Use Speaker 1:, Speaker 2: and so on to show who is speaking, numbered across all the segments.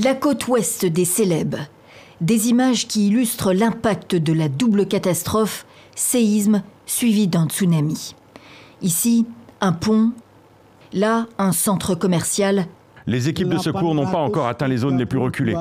Speaker 1: La côte ouest des Célèbes. Des images qui illustrent l'impact de la double catastrophe, séisme suivi d'un tsunami. Ici, un pont. Là, un centre commercial.
Speaker 2: Les équipes de secours n'ont pas encore atteint les zones les plus reculées.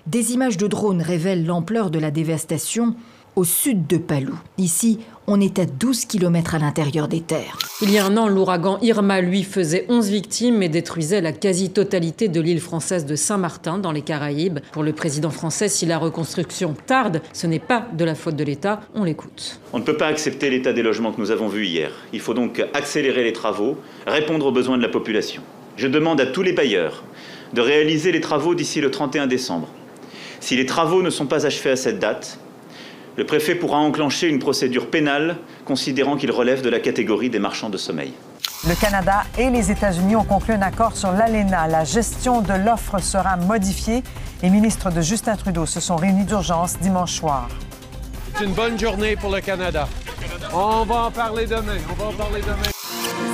Speaker 1: Des images de drones révèlent l'ampleur de la dévastation au sud de Palu. Ici, on est à 12 km à l'intérieur des terres.
Speaker 3: Il y a un an, l'ouragan Irma, lui, faisait 11 victimes et détruisait la quasi-totalité de l'île française de Saint-Martin, dans les Caraïbes. Pour le président français, si la reconstruction tarde, ce n'est pas de la faute de l'État. On l'écoute.
Speaker 4: On ne peut pas accepter l'état des logements que nous avons vu hier. Il faut donc accélérer les travaux, répondre aux besoins de la population. Je demande à tous les bailleurs de réaliser les travaux d'ici le 31 décembre. Si les travaux ne sont pas achevés à cette date, le préfet pourra enclencher une procédure pénale considérant qu'il relève de la catégorie des marchands de sommeil.
Speaker 5: Le Canada et les États-Unis ont conclu un accord sur l'ALENA. La gestion de l'offre sera modifiée. Les ministres de Justin Trudeau se sont réunis d'urgence dimanche soir.
Speaker 6: C'est une bonne journée pour le Canada. On va en parler demain.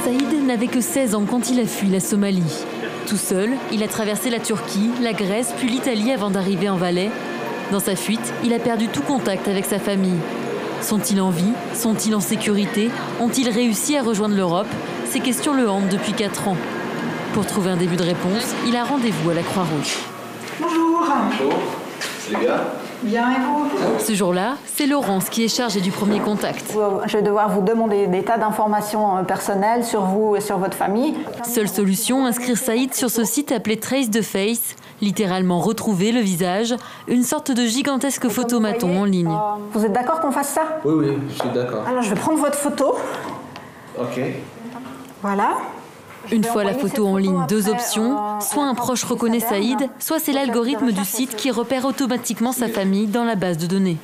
Speaker 7: Saïd n'avait que 16 ans quand il a fui la Somalie. Tout seul, il a traversé la Turquie, la Grèce, puis l'Italie avant d'arriver en Valais. Dans sa fuite, il a perdu tout contact avec sa famille. Sont-ils en vie? Sont-ils en sécurité? Ont-ils réussi à rejoindre l'Europe? Ces questions le hantent depuis 4 ans. Pour trouver un début de réponse, il a rendez-vous à la Croix-Rouge.
Speaker 8: Bonjour.
Speaker 9: Bonjour, c'est les gars.
Speaker 8: Bien, et vous?
Speaker 7: Ce jour-là, c'est Laurence qui est chargée du premier contact.
Speaker 8: Je vais devoir vous demander des tas d'informations personnelles sur vous et sur votre famille.
Speaker 7: Seule solution, inscrire Saïd sur ce site appelé Trace the Face, littéralement retrouver le visage, une sorte de gigantesque photomaton en ligne.
Speaker 8: Vous êtes d'accord qu'on fasse ça?
Speaker 9: Oui, je suis d'accord.
Speaker 8: Alors, je vais prendre votre photo.
Speaker 9: Ok.
Speaker 8: Voilà.
Speaker 7: Une fois la photo en ligne, 2 options. Soit un proche reconnaît Saïd, soit c'est l'algorithme du site qui repère automatiquement sa famille dans la base de données.